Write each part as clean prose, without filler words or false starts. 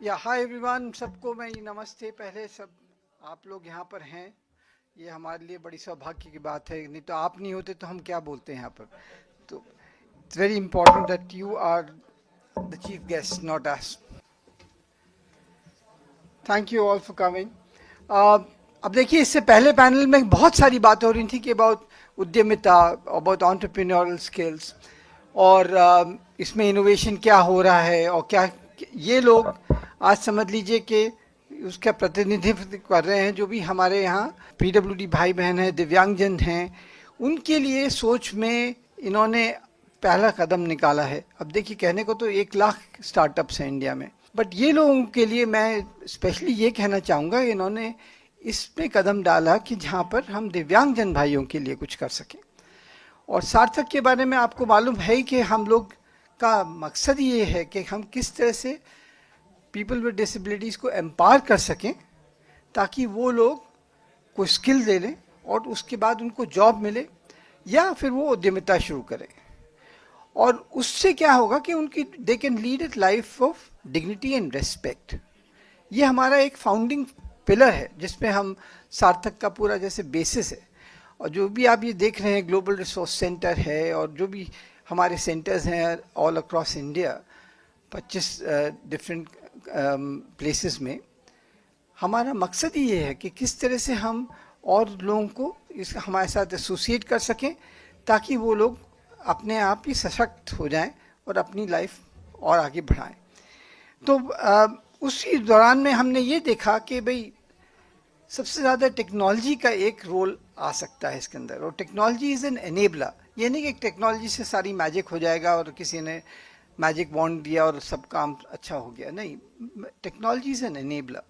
या hi everyone, सबको मैं नमस्ते। पहले सब आप लोग यहाँ पर हैं, ये हमारे लिए बड़ी सौभाग्य की बात है। नहीं तो आप नहीं होते तो हम क्या बोलते हैं यहाँ पर। तो it's very important that you are the chief guest, not us. Thank you all for coming. अब देखिए, इससे पहले पैनल में बहुत सारी बातें हो रही थी कि अबाउट उद्यमिता, अबाउट एंटरप्रेन्योरल स्किल्स, और इसमें इनोवेशन क्या हो रहा है और क्या ये लोग आज समझ लीजिए कि उसका प्रतिनिधित्व कर रहे हैं। जो भी हमारे यहाँ पीडब्ल्यूडी भाई बहन हैं, दिव्यांगजन हैं, उनके लिए सोच में इन्होंने पहला कदम निकाला है। अब देखिए, कहने को तो 1 लाख स्टार्टअप्स हैं इंडिया में, बट ये लोगों के लिए मैं स्पेशली ये कहना चाहूँगा, इन्होंने इसमें कदम डाला कि जहाँ पर हम दिव्यांगजन भाइयों के लिए कुछ कर सकें। और सार्थक के बारे में आपको मालूम है ही कि हम लोग का मकसद ये है कि हम किस तरह से पीपल विद डिसेबिलिटीज़ को एम्पावर कर सकें, ताकि वो लोग कोई स्किल दे लें और उसके बाद उनको जॉब मिले या फिर वो उद्यमिता शुरू करें। और उससे क्या होगा कि उनकी they can lead it life of dignity and respect. ये हमारा एक फाउंडिंग पिलर है जिसमें हम सार्थक का पूरा जैसे बेसिस है। और जो भी आप ये देख रहे हैं, ग्लोबल रिसोर्स सेंटर है और जो भी हमारे सेंटर्स हैं all across India, 25 different places में, हमारा मकसद ही ये है कि किस तरह से हम और लोगों को इस हमारे साथ एसोसिएट कर सकें, ताकि वो लोग अपने आप ही सशक्त हो जाएं और अपनी लाइफ और आगे बढ़ाएं। तो उसी दौरान में हमने ये देखा कि भाई सबसे ज़्यादा टेक्नोलॉजी का एक रोल आ सकता है इसके अंदर। और टेक्नोलॉजी इज़ एन एनेबलर। ये नहीं कि टेक्नोलॉजी से सारी मैजिक हो जाएगा और किसी ने मैजिक वॉन्ड दिया और सब काम अच्छा हो गया, नहीं। Technology is an enabler.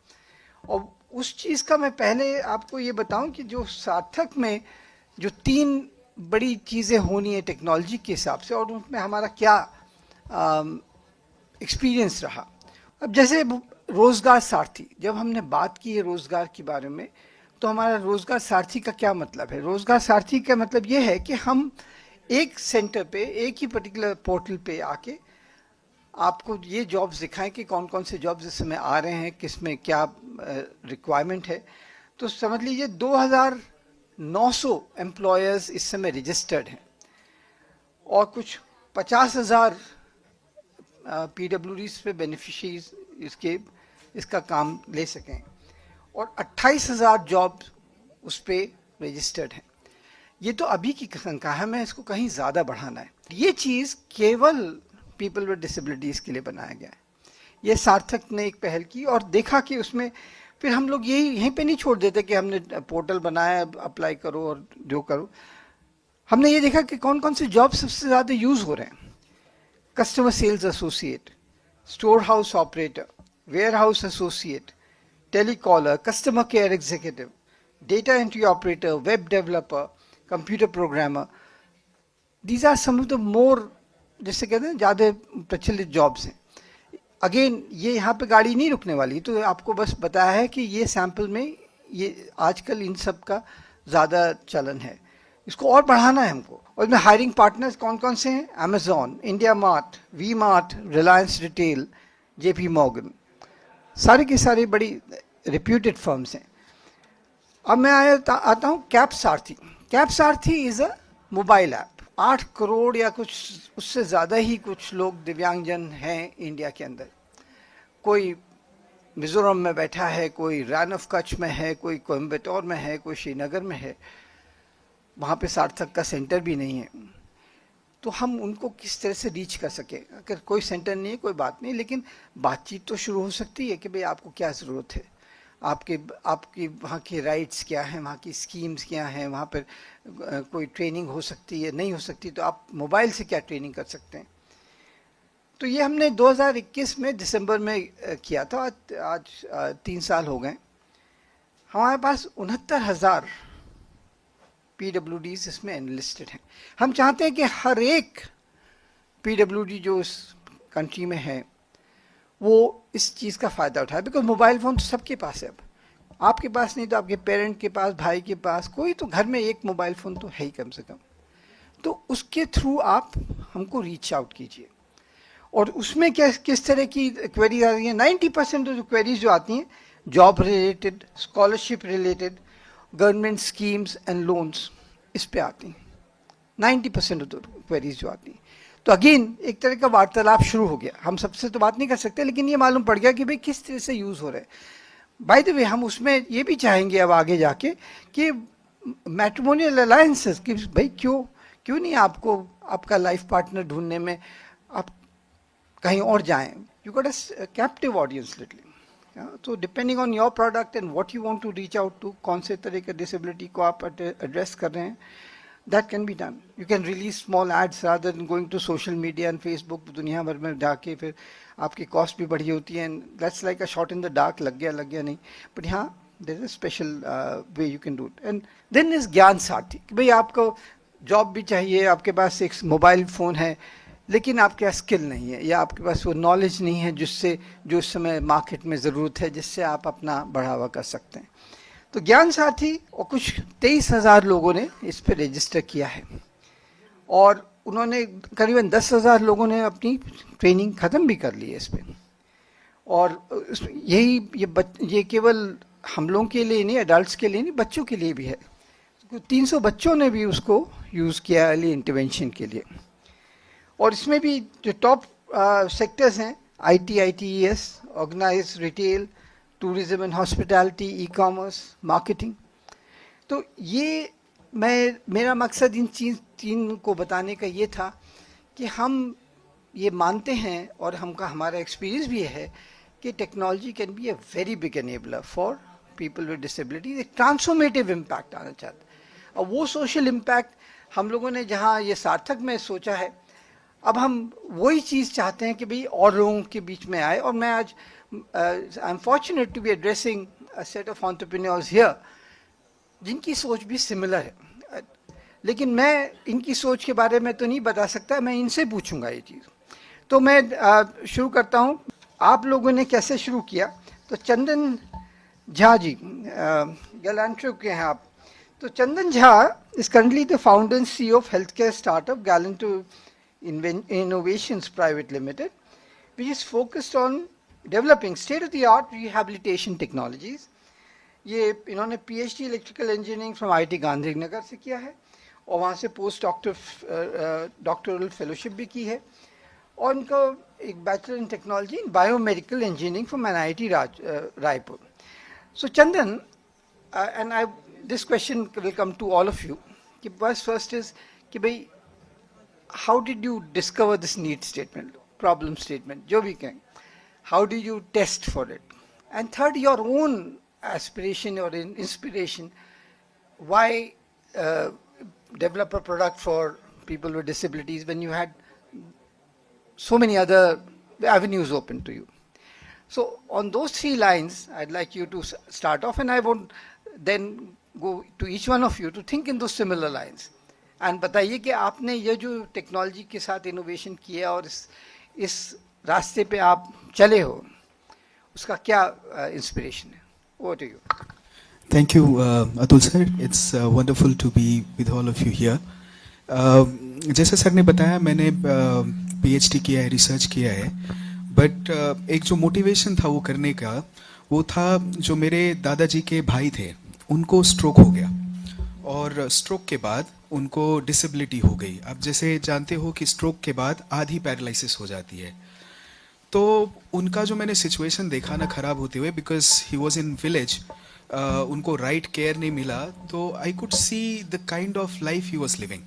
और उस चीज़ का मैं पहले आपको ये बताऊं कि जो सार्थक में जो 3 बड़ी चीज़ें होनी है टेक्नोलॉजी के हिसाब से, और उसमें हमारा क्या एक्सपीरियंस रहा। अब जैसे रोज़गार सारथी, जब हमने बात की है रोज़गार के बारे में, तो हमारा रोज़गार सारथी का क्या मतलब है? रोज़गार सारथी का मतलब ये है कि हम एक सेंटर पे, एक ही पर्टिकुलर पोर्टल पे आके आपको ये जॉब्स दिखाएं कि कौन कौन से जॉब्स इस समय आ रहे हैं, किस में क्या रिक्वायरमेंट है। तो समझ लीजिए 2900 एम्प्लॉयर्स इस समय रजिस्टर्ड हैं और कुछ 50,000 पीडब्ल्यूडीज पे बेनिफिशरीज इसका काम ले सकें और 28,000 जॉब उस पर रजिस्टर्ड हैं। ये तो अभी की संख्या है, मैं इसको कहीं ज़्यादा बढ़ाना है। ये चीज़ केवल पीपल विद डिसेबिलिटीज़ के लिए बनाया गया है। ये सार्थक ने एक पहल की और देखा कि उसमें फिर हम लोग यहीं पे नहीं छोड़ देते कि हमने पोर्टल बनाया, अप्लाई करो और जो करो। हमने ये देखा कि कौन कौन से जॉब सबसे ज़्यादा यूज़ हो रहे हैं। Customer sales associate, store house operator, warehouse associate, telecaller, customer care executive, data entry operator, web developer, computer programmer. These are some of the more, जैसे कहते हैं, ज़्यादा प्रचलित जॉब्स हैं। अगेन ये यहाँ पे गाड़ी नहीं रुकने वाली, तो आपको बस बताया है कि ये सैम्पल में ये आजकल इन सब का ज़्यादा चलन है, इसको और बढ़ाना है हमको। और इसमें हायरिंग पार्टनर्स कौन कौन से हैं? Amazon, India Mart, V Mart, Reliance Retail, J P Morgan, सारे के सारे बड़ी रिप्यूटेड फर्म्स हैं। अब मैं आता हूँ cab Sarathi. Cab Sarathi is a mobile app. 8 crore या कुछ उससे ज़्यादा ही कुछ लोग दिव्यांगजन हैं इंडिया के अंदर। कोई मिज़ोरम में बैठा है, कोई रैन ऑफ कच्छ में है, कोई कोयम्बटूर में है, कोई श्रीनगर में है। वहाँ पे सार्थक का सेंटर भी नहीं है। तो हम उनको किस तरह से रीच कर सके? अगर कोई सेंटर नहीं है कोई बात नहीं, लेकिन बातचीत तो शुरू हो सकती है कि भाई आपको क्या ज़रूरत है, आपकी वहाँ के राइट्स क्या हैं, वहाँ की स्कीम्स क्या हैं, वहाँ पर कोई ट्रेनिंग हो सकती है, नहीं हो सकती, तो आप मोबाइल से क्या ट्रेनिंग कर सकते हैं। तो ये हमने 2021 में दिसंबर में किया था। आज 3 साल हो गए। हमारे पास 69,000 पीडब्ल्यूडीज इसमें एनलिस्टेड हैं। हम चाहते हैं कि हर एक पीडब्ल्यूडी जो इस कंट्री में है वो इस चीज़ का फ़ायदा उठाए, बिकॉज मोबाइल फ़ोन तो सबके पास है। अब आपके पास नहीं तो आपके पेरेंट के पास, भाई के पास, कोई तो घर में एक मोबाइल फ़ोन तो है ही कम से कम। तो उसके थ्रू आप हमको रीच आउट कीजिए। और उसमें क्या किस तरह की क्वेरीज आ रही हैं? 90% जो क्वेरीज जो आती हैं job related, scholarship related, government schemes and loans, इस पे आती हैं 90% ऑफ क्वेरीज जो आती हैं। तो अगेन एक तरह का वार्तालाप शुरू हो गया। हम सबसे तो बात नहीं कर सकते, लेकिन ये मालूम पड़ गया कि भाई किस तरह से यूज़ हो रहा है। बाय द वे हम उसमें ये भी चाहेंगे अब आगे जाके कि मैट्रिमोनियल अलायंसेस कि भाई क्यों नहीं आपको आपका लाइफ पार्टनर ढूंढने में आप कहीं और जाएं। You got a captive audience literally. तो depending on your product and what you want to reach out to, कौन से तरह के डिसेबिलिटी को आप एड्रेस कर रहे हैं, that can be done. You can release small ads rather than going to social media and Facebook दुनिया भर में जाके फिर आपकी कॉस्ट भी बढ़ी होती है, and that's like a shot in the dark, लग गया नहीं, but हाँ there is a special way you can do it. And then is ज्ञान साथी कि भाई आपको जॉब भी चाहिए, आपके पास एक मोबाइल फ़ोन है लेकिन आपके पास स्किल नहीं है या आपके पास वो नॉलेज नहीं है जिससे जो इस समय मार्केट में ज़रूरत है जिससे आप अपना बढ़ावा कर सकते हैं। तो ज्ञान साथी और कुछ 23,000 लोगों ने इस पे रजिस्टर किया है और उन्होंने करीबन 10,000 लोगों ने अपनी ट्रेनिंग ख़त्म भी कर ली है इस पे। और ये केवल हम लोगों के लिए नहीं, एडल्ट्स के लिए नहीं, बच्चों के लिए भी है। 300 बच्चों ने भी उसको यूज़ किया अर्ली इंटरवेंशन के लिए। और इसमें भी जो टॉप सेक्टर्स हैं IT, ITES, organise retail, tourism and hospitality, e-commerce, marketing. तो ये मेरा मकसद इन तीन को बताने का ये था कि हम ये मानते हैं और हमारा एक्सपीरियंस भी है कि technology can be a very big enabler for people with disabilities. एक ट्रांसफॉर्मेटिव इम्पैक्ट आना चाहता है और वो सोशल इम्पैक्ट हम लोगों ने जहाँ ये सार्थक में सोचा है, अब हम वही चीज़ चाहते हैं कि भाई और लोगों के बीच में आए। और मैं आज I am fortunate to be addressing a set of entrepreneurs here जिनकी सोच भी सिमिलर है, लेकिन मैं इनकी सोच के बारे में तो नहीं बता सकता, मैं इनसे पूछूंगा ये चीज़। तो मैं शुरू करता हूँ। आप लोगों ने कैसे शुरू किया? तो चंदन झा जी गैलेंट्रो के हैं आप। तो Chandan Jha is currently the founder and CEO of health care startup Galantro Innovations Private Limited, which is focused on developing state-of-the-art rehabilitation technologies. ये इन्होंने PhD electrical engineering from IIT Gandhinagar से किया है और वहाँ से पोस्ट डॉक्टरल फेलोशिप भी की है और उनका एक bachelor in technology in biomedical engineering from NIT Raipur. So Chandan, and I this question will come to all of you कि बस फर्स्ट इज कि भाई how did you discover this need statement, problem statement, जो भी कहें, how did you test for it, and third, your own aspiration or inspiration, why develop a product for people with disabilities when you had so many other avenues open to you. So on those 3 lines I'd like you to start off, and I won't then go to each one of you to think in those similar lines and बताइए कि आपने ये जो technology के साथ innovation किया और इस रास्ते पे आप चले हो, उसका क्या इंस्पिरेशन है? Over to you. Thank you, Atul sir. It's wonderful to be with all of you here. जैसे सर ने बताया, मैंने PhD किया है, रिसर्च किया है, बट एक जो मोटिवेशन था वो करने का, वो था जो मेरे दादाजी के भाई थे, उनको स्ट्रोक हो गया और स्ट्रोक के बाद उनको डिसेबिलिटी हो गई। अब जैसे जानते हो कि स्ट्रोक के बाद आधी पैरालिसिस हो जाती है। तो उनका जो मैंने सिचुएशन देखा ना ख़राब होते हुए, because he was in village, उनको राइट केयर नहीं मिला, तो I could see the kind of life he was living,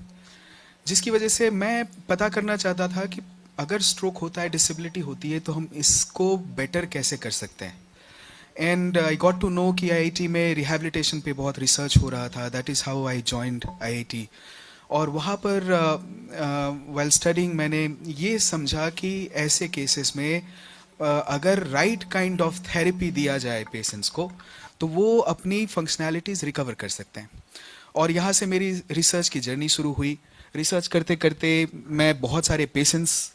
जिसकी वजह से मैं पता करना चाहता था कि अगर स्ट्रोक होता है, डिसेबिलिटी होती है, तो हम इसको बेटर कैसे कर सकते हैं। And I got to know कि IIT में रिहैबिलिटेशन पे बहुत रिसर्च हो रहा था। That is how I joined IIT। और वहाँ पर वाइल स्टडिंग मैंने ये समझा कि ऐसे केसेस में अगर राइट काइंड ऑफ थेरेपी दिया जाए पेशेंट्स को, तो वो अपनी फंक्शनैलिटीज़ रिकवर कर सकते हैं। और यहाँ से मेरी रिसर्च की जर्नी शुरू हुई। रिसर्च करते करते मैं बहुत सारे पेशेंट्स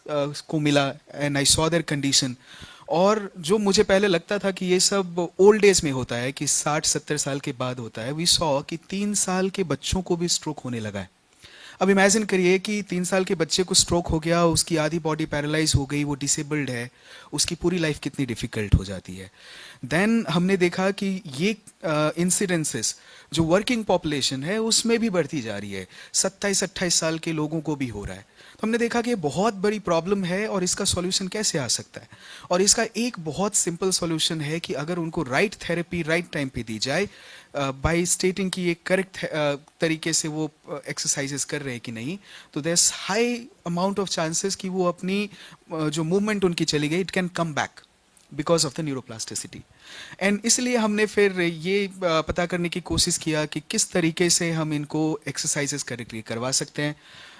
को मिला and I saw there condition. और जो मुझे पहले लगता था कि ये सब ओल्ड एज में होता है, कि 60-70 साल के बाद होता है, वी सॉ कि 3 साल के बच्चों को भी स्ट्रोक होने लगा है। अब इमेजिन करिए कि 3 साल के बच्चे को स्ट्रोक हो गया, उसकी आधी बॉडी पैरालाइज हो गई, वो डिसेबल्ड है, उसकी पूरी लाइफ कितनी डिफिकल्ट हो जाती है। देन हमने देखा कि ये इंसिडेंसेस जो वर्किंग पॉपुलेशन है उसमें भी बढ़ती जा रही है, 27-28 साल के लोगों को भी हो रहा है। तो हमने देखा कि ये बहुत बड़ी प्रॉब्लम है और इसका सॉल्यूशन कैसे आ सकता है। और इसका एक बहुत सिंपल सॉल्यूशन है कि अगर उनको राइट थेरेपी राइट टाइम पे दी जाए, बाय स्टेटिंग कि ये करेक्ट तरीके से वो एक्सरसाइजेस कर रहे हैं कि नहीं, तो there is high amount of chances कि वो अपनी जो मूवमेंट उनकी चली गई, it can come back because of the neuroplasticity. And इसलिए हमने फिर ये पता करने की कोशिश किया कि किस तरीके से हम इनको एक्सरसाइजेस करवा सकते हैं।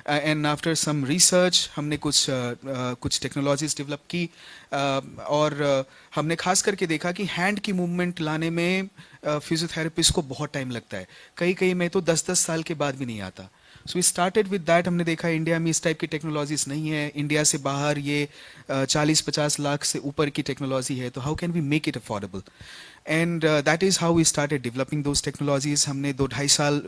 एंड आफ्टर सम रिसर्च हमने कुछ टेक्नोलॉजीज डेवलप की, और हमने खास करके देखा कि हैंड की मूवमेंट लाने में फिजियोथेरेपिस्ट को बहुत टाइम लगता है, कई में तो 10-10 साल के बाद भी नहीं आता। So we started with that. हमने देखा इंडिया में इस टाइप की टेक्नोलॉजीज नहीं है, इंडिया से बाहर ये 40-50 लाख से ऊपर की टेक्नोलॉजी है, तो how can we make it affordable. And that is how we started developing those technologies. हमने 2-2.5 साल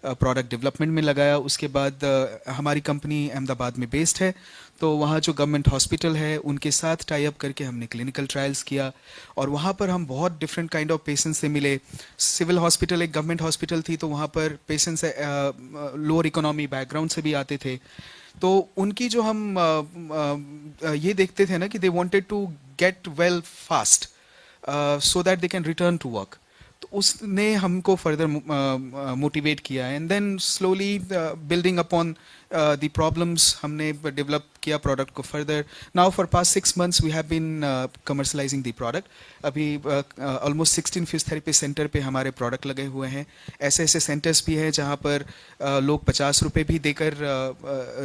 प्रोडक्ट डेवलपमेंट में लगाया। उसके बाद हमारी कंपनी अहमदाबाद में बेस्ड है, तो वहाँ जो गवर्नमेंट हॉस्पिटल है उनके साथ टाई अप करके हमने क्लिनिकल ट्रायल्स किया, और वहाँ पर हम बहुत डिफरेंट काइंड ऑफ पेशेंट्स से मिले। सिविल हॉस्पिटल एक गवर्नमेंट हॉस्पिटल थी, तो वहाँ पर पेशेंट्स लोअर इकोनॉमी बैकग्राउंड से भी आते थे। तो उनकी जो हम ये देखते थे ना कि they wanted to get well fast so that they can return to work. तो उसने हमको फर्दर मोटिवेट किया, and then slowly building upon the problems हमने डेवलप किया प्रोडक्ट को further. Now for past 6 months we have been commercialising the product. अभी almost 16 physiotherapy centre पे हमारे प्रोडक्ट लगे हुए हैं। ऐसे सेंटर्स भी हैं जहाँ पर लोग 50 रुपये भी देकर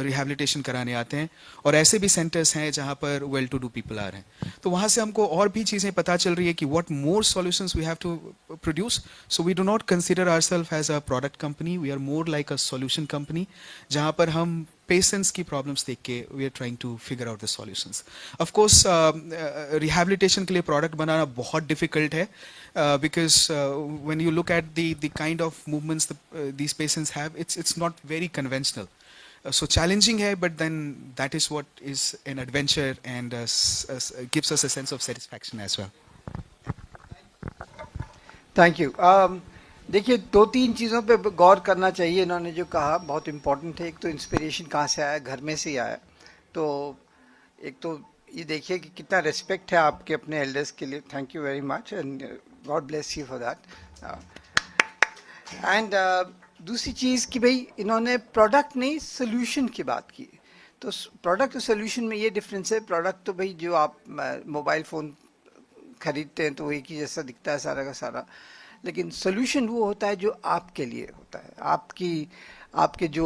रिहैबिलिटेशन कराने आते हैं, और ऐसे भी सेंटर्स हैं जहाँ पर वेल टू डू पीपल आ रहे हैं। तो वहाँ से हमको और भी चीज़ें पता चल रही है कि what more solutions we have to produce. So we do not consider ourselves as a product company, we are more like a solution company, जहाँ पर हम पेशेंट्स की प्रॉब्लम्स देख के we are trying to figure out the solutions. Of course rehabilitation के लिए product बनाना बहुत डिफिकल्ट है, because when you look at the kind of movements these patients have, it's not very conventional. So challenging है, but then that is what is an adventure, and gives us a sense of satisfaction as well. Thank you. देखिए, 2-3 चीज़ों पे गौर करना चाहिए। इन्होंने जो कहा बहुत इम्पोर्टेंट है। एक तो इंस्पिरेशन कहाँ से आया, घर में से ही आया। तो एक तो ये देखिए कि कितना रिस्पेक्ट है आपके अपने एल्डर्स के लिए। Thank you very much, and God bless you for that. And दूसरी चीज़ कि भाई इन्होंने प्रोडक्ट नहीं, सोल्यूशन की बात की। तो प्रोडक्ट और सोल्यूशन में ये डिफरेंस है। प्रोडक्ट तो भाई जो आप मोबाइल फ़ोन खरीदते हैं तो वो एक ही जैसा दिखता है सारा का सारा, लेकिन सोल्यूशन वो होता है जो आपके लिए होता है। आपके जो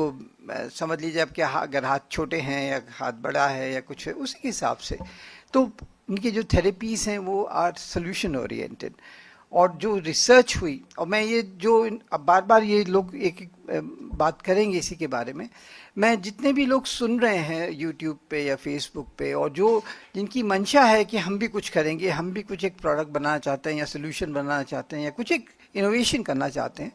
समझ लीजिए आपके अगर हाथ छोटे हैं या हाथ बड़ा है या कुछ है, उसी हिसाब से तो इनकी जो थेरेपीज़ हैं वो आर सोल्यूशन ओरिएंटेड। और जो रिसर्च हुई, और मैं ये जो अब बार बार ये लोग एक बात करेंगे इसी के बारे में, मैं जितने भी लोग सुन रहे हैं यूट्यूब पे या फेसबुक पे, और जो जिनकी मंशा है कि हम भी कुछ करेंगे, हम भी कुछ एक प्रोडक्ट बनाना चाहते हैं या सोल्यूशन बनाना चाहते हैं या कुछ एक इनोवेशन करना चाहते हैं,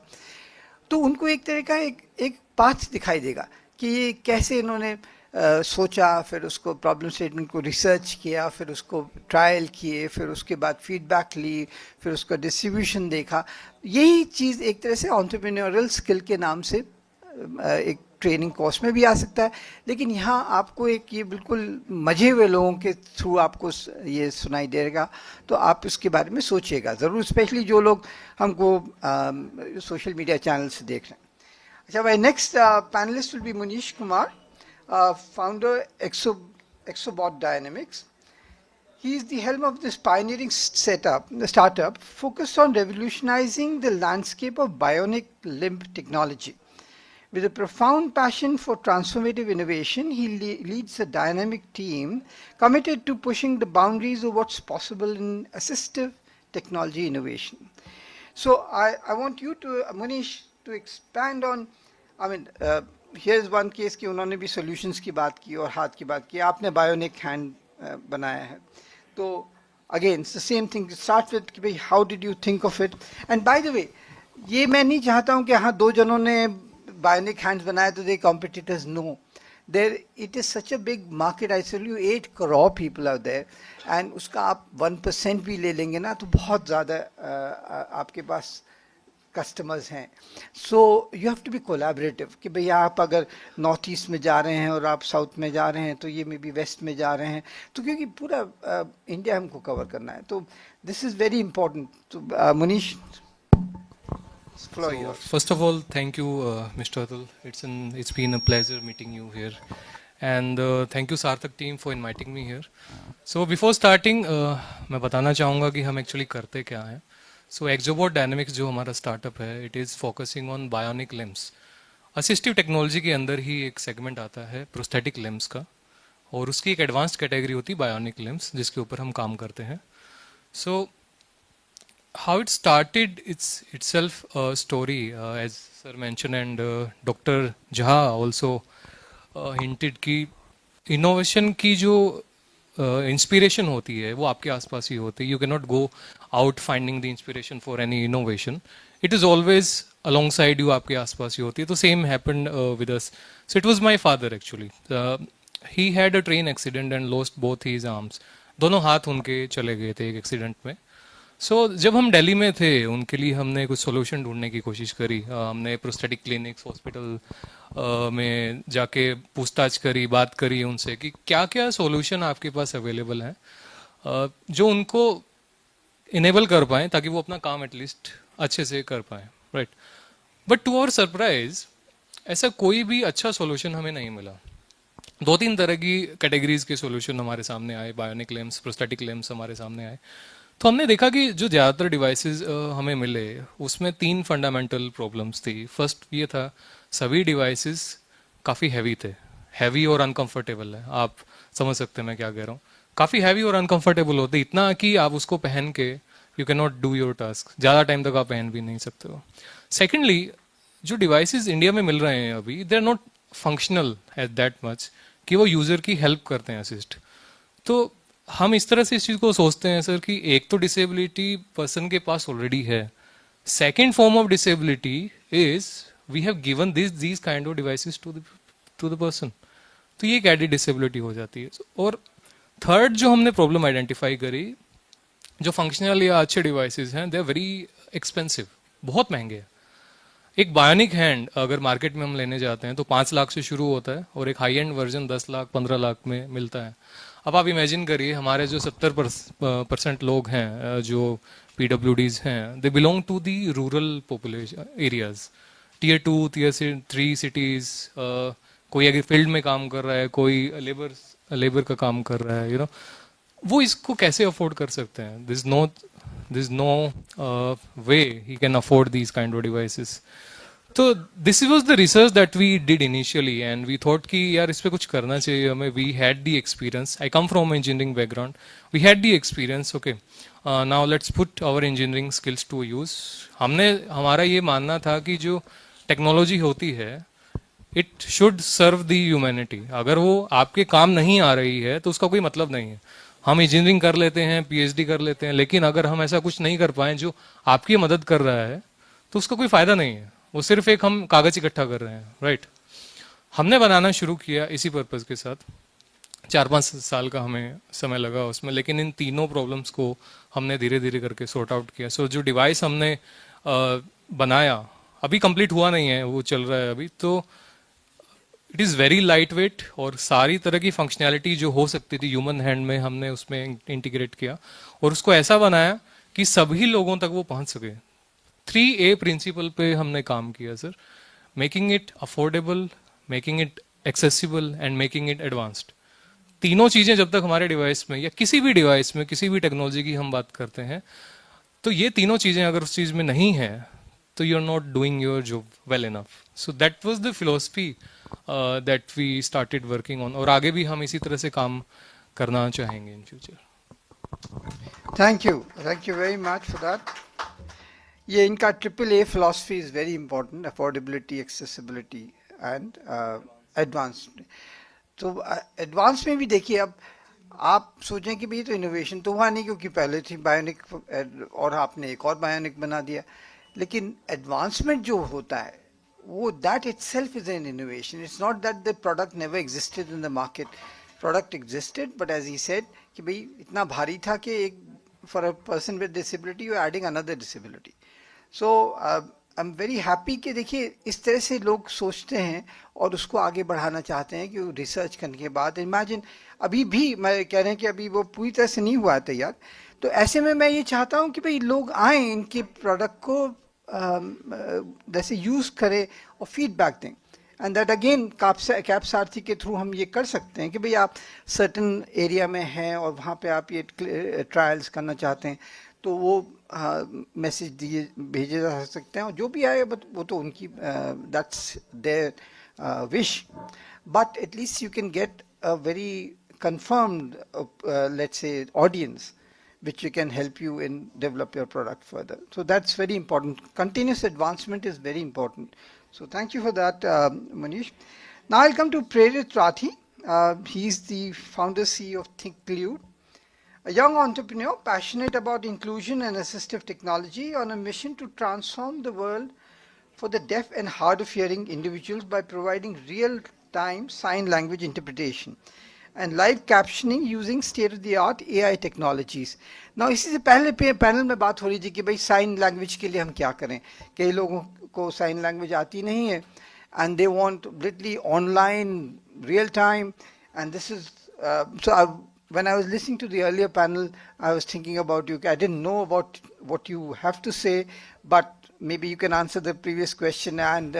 तो उनको एक तरह का एक पाथ दिखाई देगा कि ये कैसे इन्होंने सोचा, फिर उसको प्रॉब्लम स्टेटमेंट को रिसर्च किया, फिर उसको ट्रायल किए, फिर उसके बाद फीडबैक ली, फिर उसका डिस्ट्रीब्यूशन देखा। यही चीज़ एक तरह से एंटरप्रेन्योरियल स्किल के नाम से एक ट्रेनिंग कोर्स में भी आ सकता है, लेकिन यहाँ आपको एक ये बिल्कुल मजे हुए लोगों के थ्रू आपको ये सुनाई देगा। तो आप इसके बारे में सोचिएगा ज़रूर, स्पेशली जो लोग हमको सोशल मीडिया चैनल से देख रहे हैं। अच्छा भाई, next panelist will be Munish Kumar, founder Exobot Dynamics. He is the helm of this pioneering startup focused on revolutionizing the landscape of bionic limb technology. With a profound passion for transformative innovation, he leads a dynamic team committed to pushing the boundaries of what's possible in assistive technology innovation. So I want you to, Manish, to expand on, I mean, here's one case कि उन्होंने भी solutions की बात की और हाथ की बात की, आपने bionic hand बनाया है। तो again it's the same thing, start with कि भाई how did you think of it, and by the way ये मैं नहीं चाहता हूँ कि हाँ 2 जनों ने बायोनिक हैंड्स बनाए तो they competitors know there it is such a big market. I tell you 8 crore people are there and उसका आप 1% भी ले लेंगे ना तो बहुत ज़्यादा आपके पास कस्टमर्स हैं. So you have to be collaborative कि भैया आप अगर नॉर्थ ईस्ट में जा रहे हैं और आप साउथ में जा रहे हैं तो ये मे बी वेस्ट में जा रहे हैं तो क्योंकि पूरा इंडिया हमको कवर करना है. तो दिस इज़ वेरी इंपॉर्टेंट. तो Manish, floor So, yours. first of all, thank you, Mr. Atul. It's been a pleasure meeting you here, and thank you Sarthak team for inviting me here. So before starting, मैं बताना चाहूँगा कि हम actually करते क्या हैं. So Exobot Dynamics जो हमारा startup है, it is focusing on bionic limbs. Assistive technology के अंदर ही एक segment आता है prosthetic limbs का, और उसकी एक advanced category होती है bionic limbs, जिसके ऊपर हम काम करते हैं. So how it started, it's itself a story, as sir mentioned, and Dr. Jha also hinted कि innovation की जो inspiration होती है वो आपके आसपास ही होती है. You cannot go out finding the inspiration for any innovation. It is always alongside you, आपके आसपास ही होती है. तो same happened with us. So it was my father actually. He had a train accident and lost both his arms. दोनों हाथ उनके चले गए थे एक एक्सीडेंट में. जब हम दिल्ली में थे उनके लिए हमने कुछ सोल्यूशन ढूंढने की कोशिश करी. हमने प्रोस्थेटिक क्लिनिक्स हॉस्पिटल में जाके पूछताछ करी, बात करी उनसे कि क्या क्या सोल्यूशन आपके पास अवेलेबल हैं जो उनको इनेबल कर पाएँ ताकि वो अपना काम एटलीस्ट अच्छे से कर पाएँ, right. But to our surprise ऐसा कोई भी अच्छा सोल्यूशन हमें नहीं मिला. 2-3 तरह की कैटेगरीज के सोल्यूशन हमारे सामने आए, बायोनिक लिम्स, प्रोस्थेटिक लिम्स हमारे सामने आए. तो हमने देखा कि जो ज़्यादातर डिवाइसेस हमें मिले उसमें 3 फंडामेंटल प्रॉब्लम्स थी. फर्स्ट ये था, सभी डिवाइसेस काफ़ी हैवी थे, हैवी और अनकंफर्टेबल है. आप समझ सकते हैं मैं क्या कह रहा हूँ. काफ़ी हैवी और अनकंफर्टेबल होते, इतना कि आप उसको पहन के you can not do your task, ज़्यादा टाइम तक आप पहन भी नहीं सकते हो. सेकेंडली, जो डिवाइसेस इंडिया में मिल रहे हैं अभी, they are not functional at that much कि वो यूज़र की हेल्प करते हैं असिस्ट. तो हम इस तरह से इस चीज़ को सोचते हैं सर कि एक तो डिसेबिलिटी पर्सन के पास ऑलरेडी है. Second form of disability is we have given these kind of devices to the person. तो ये एक एडिड डिसेबिलिटी हो जाती है. और थर्ड जो हमने प्रॉब्लम आइडेंटिफाई करी, जो फंक्शनल या अच्छे डिवाइसेस हैं दे आर वेरी एक्सपेंसिव, बहुत महंगे हैं. एक बायोनिक हैंड अगर मार्केट में हम लेने जाते हैं तो 5 लाख से शुरू होता है और एक high and version 10 lakh 15 lakh में मिलता है. अब आप इमेजिन करिए हमारे जो 70% लोग हैं जो PWDs हैं, they belong to the rural population areas, Tier 2 Tier 3 cities. कोई अगर फील्ड में काम कर रहा है, कोई लेबर का काम कर रहा है, वो इसको कैसे अफोर्ड कर सकते हैं. This no way he can afford these kind of devices. तो this was the research that we did initially and we thought कि यार इस पर कुछ करना चाहिए हमें. We had the experience, I come from engineering background, we had the experience. Okay, now let's put our engineering skills to use. हमारा ये मानना था कि जो टेक्नोलॉजी होती है it should serve the humanity. अगर वो आपके काम नहीं आ रही है तो उसका कोई मतलब नहीं है. हम इंजीनियरिंग कर लेते हैं, PhD कर लेते हैं, लेकिन अगर हम ऐसा कुछ नहीं कर पाए जो आपकी मदद कर रहा है तो उसका कोई फ़ायदा नहीं है. वो सिर्फ एक हम कागज़ इकट्ठा कर रहे हैं, राइट. हमने बनाना शुरू किया इसी पर्पज़ के साथ. 4-5 साल का हमें समय लगा उसमें, लेकिन इन तीनों प्रॉब्लम्स को हमने धीरे धीरे करके सॉर्ट आउट किया. जो डिवाइस हमने बनाया अभी कंप्लीट हुआ नहीं है, वो चल रहा है अभी. तो it is very light weight और सारी तरह की फंक्शनैलिटी जो हो सकती थी ह्यूमन हैंड में हमने उसमें इंटीग्रेट किया और उसको ऐसा बनाया कि सभी लोगों तक वो पहुंच सके. 3A प्रिंसिपल पे हमने काम किया sir. Making it affordable, making it accessible and making it advanced. तीनों चीज़ें जब तक हमारे डिवाइस में या किसी भी डिवाइस में किसी भी टेक्नोलॉजी की हम बात करते हैं, तो ये तीनों चीज़ें अगर उस चीज़ में नहीं है तो you are not doing your job well enough. So that was the philosophy that we started working on, और आगे भी हम इसी तरह से काम करना चाहेंगे in future. Thank you very much for that. ये इनका AAA philosophy is very important, affordability, accessibility and advance. तो एडवांस में भी देखिए, अब आप सोचें कि भाई तो इनोवेशन तो हुआ नहीं क्योंकि पहले थी बायोनिक और आपने एक और बायोनिक बना दिया. लेकिन एडवांसमेंट जो होता है that itself is an innovation. It's not that the product never existed in the market. Product existed, but as he said, कि भाई इतना भारी था कि एक for a person with disability you're adding another disability. So I'm very happy कि देखिए इस तरह से लोग सोचते हैं और उसको आगे बढ़ाना चाहते हैं कि रिसर्च करने के बाद इमेजिन अभी भी मैं कह रहे हैं कि अभी वो पूरी तरह से नहीं हुआ है तैयार. तो ऐसे में मैं ये चाहता हूँ कि भाई लोग आए इनके प्रोडक्ट को जैसे यूज़ करें और फीडबैक दें. एंड दैट अगेन कैप सारथी के थ्रू हम ये कर सकते हैं कि भाई आप सर्टन एरिया में हैं और वहाँ पे आप ये ट्रायल्स करना चाहते हैं तो वो मैसेज दिए भेजे जा सकते हैं और जो भी आए वो तो उनकी that's their wish but at least you can get a very confirmed let's say audience which you can help you in develop your product further. So that's very important. Continuous advancement is very important. So thank you for that, Manish. Now I'll come to Prerit Rathi. He's the founder CEO of ThinkLude, a young entrepreneur passionate about inclusion and assistive technology on a mission to transform the world for the deaf and hard of hearing individuals by providing real-time sign language interpretation and live captioning using state-of-the-art AI technologies. Now इसी से पहले panel में बात हो रही थी कि भाई साइन लैंग्वेज के लिए हम क्या करें. कई लोगों को साइन लैंग्वेज आती नहीं है and they want literally online, real time, and this is when I was listening to the earlier panel, I was thinking about you. I didn't know about what you have to say, but maybe you can answer the previous question and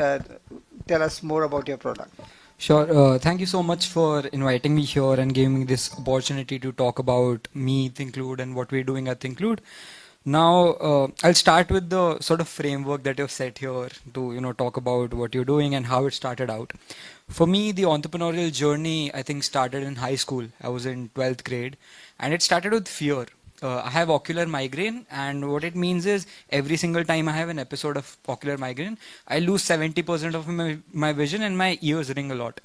tell us more about your product. Sure. Thank you so much for inviting me here and giving me this opportunity to talk about me, ThinkLude, and what we're doing at ThinkLude. Now, I'll start with the sort of framework that you've set here to, talk about what you're doing and how it started out. For me, the entrepreneurial journey, I think, started in high school. I was in 12th grade, and it started with fear. I have ocular migraine, and what it means is every single time I have an episode of ocular migraine, I lose 70% of my vision and my ears ring a lot.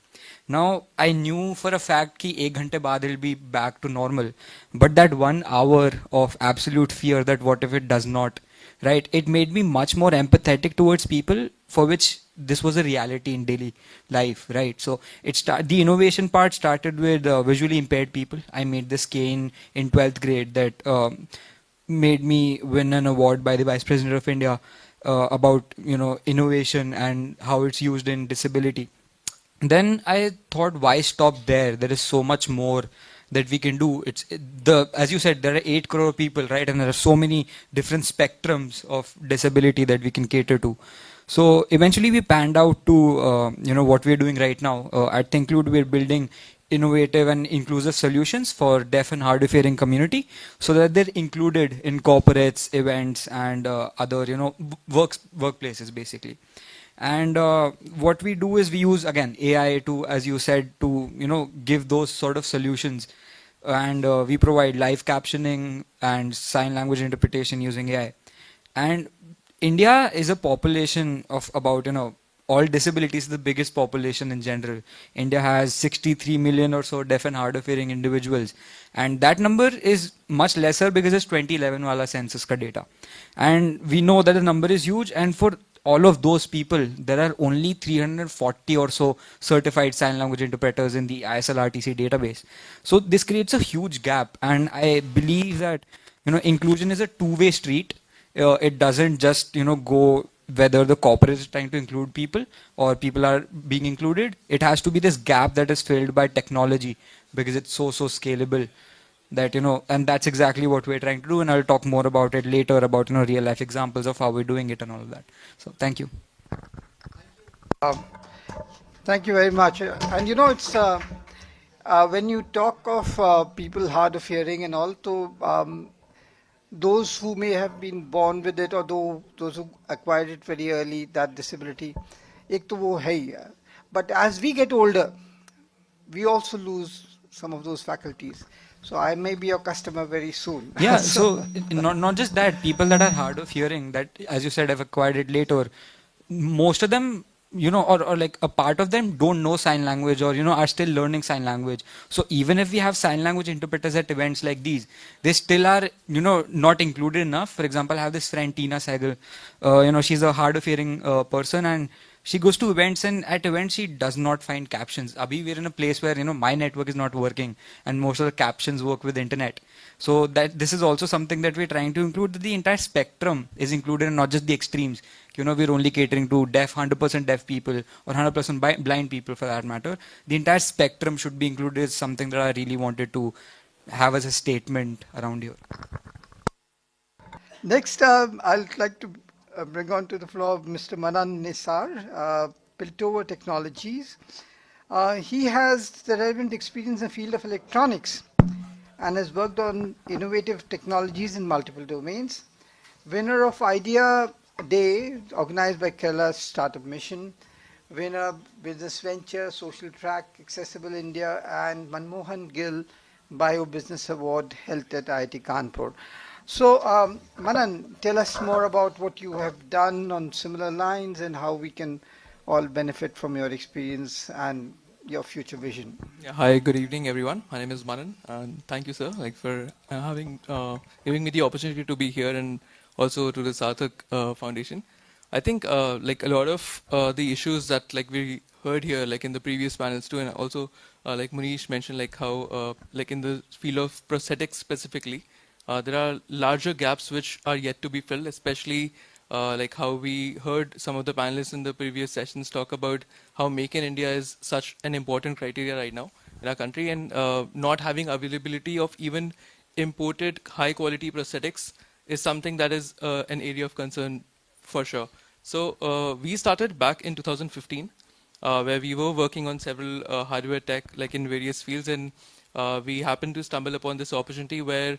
Now, I knew for a fact that 1 ghante baad it'll be back to normal, but that 1 hour of absolute fear that what if it does not, right? It made me much more empathetic towards people for which this was a reality in daily life, right? So the innovation part started with visually impaired people. I made this cane in 12th grade that made me win an award by the Vice President of India about innovation and how it's used in disability. Then I thought, why stop there? There is so much more that we can do. As you said, there are 8 crore people, right? And there are so many different spectrums of disability that we can cater to. So eventually we panned out to what we're doing right now. At ThinkLude, we're building innovative and inclusive solutions for deaf and hard of hearing community so that they're included in corporates, events, and other workplaces basically. And what we do is we use again AI to, as you said, to give those sort of solutions, and we provide live captioning and sign language interpretation using AI. And India is a population of about all disabilities, the biggest population in general. India has 63 million or so deaf and hard of hearing individuals, and that number is much lesser because it's 2011 wala census ka data, and we know that the number is huge. And for all of those people, there are only 340 or so certified sign language interpreters in the ISLRTC database. So this creates a huge gap, and I believe that inclusion is a two-way street. It doesn't just go whether the corporate is trying to include people or people are being included. It has to be this gap that is filled by technology because it's so scalable that and that's exactly what we're trying to do, and I'll talk more about it later about real life examples of how we're doing it and all of that. So thank you. Thank you very much. And it's when you talk of people hard of hearing and all, to those who may have been born with it or those who acquired it very early, that disability, ek to wo hai hi. But as we get older, we also lose some of those faculties. So I may be your customer very soon. Yeah, so not just that, people that are hard of hearing, that as you said have acquired it later, most of them or like a part of them don't know sign language or are still learning sign language. So even if we have sign language interpreters at events like these, they still are not included enough. For example, I have this friend Tina Sehgal, she's a hard of hearing person, and she goes to events, and at events she does not find captions. Abhi, we're in a place where my network is not working, and most of the captions work with internet. So that this is also something that we're trying to include. That the entire spectrum is included, and not just the extremes. We're only catering to 100% deaf people or 100% blind people for that matter. The entire spectrum should be included. Is something that I really wanted to have as a statement around here. Next, I'd like to bring on to the floor Mr. Manan Nisar, Piltover Technologies. He has the relevant experience in the field of electronics and has worked on innovative technologies in multiple domains. Winner of Idea Day, organized by Kerala Startup Mission. Winner Business Venture, Social Track, Accessible India, and Manmohan Gill Bio Business Award held at IIT Kanpur. So, Manan, tell us more about what you have done on similar lines and how we can all benefit from your experience and your future vision. Yeah, hi, good evening, everyone. My name is Manan, and thank you, sir, for giving me the opportunity to be here, and also to the Sarthak Foundation. I think a lot of the issues that we heard here, in the previous panels too, and also Manish mentioned, how in the field of prosthetics specifically, there are larger gaps which are yet to be filled, especially how we heard some of the panelists in the previous sessions talk about how Make in India is such an important criteria right now in our country, and not having availability of even imported high quality prosthetics is something that is an area of concern for sure. So we started back in 2015, where we were working on several hardware tech in various fields, and we happened to stumble upon this opportunity where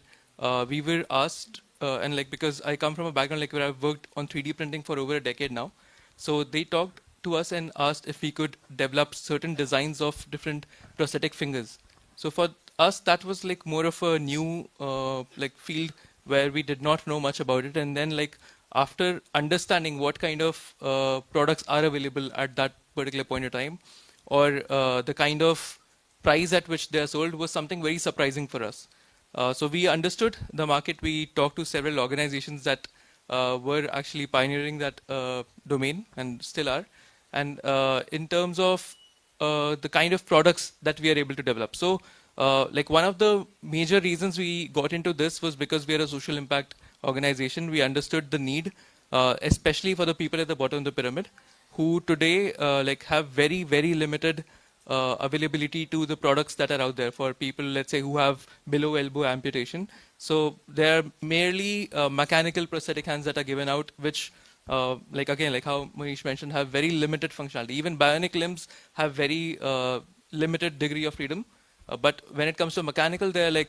we were asked, and because I come from a background where I've worked on 3D printing for over a decade now, so they talked to us and asked if we could develop certain designs of different prosthetic fingers. So for us, that was more of a new field where we did not know much about it, and then after understanding what kind of products are available at that particular point of time, or the kind of price at which they are sold, was something very surprising for us. So we understood the market. We talked to several organizations that were actually pioneering that domain and still are. And in terms of the kind of products that we are able to develop. So one of the major reasons we got into this was because we are a social impact organization. We understood the need, especially for the people at the bottom of the pyramid, who today have very, very limited availability to the products that are out there for people, let's say, who have below elbow amputation. So there are merely mechanical prosthetic hands that are given out, which again, how Manish mentioned, have very limited functionality. Even bionic limbs have very limited degree of freedom. But when it comes to mechanical, they're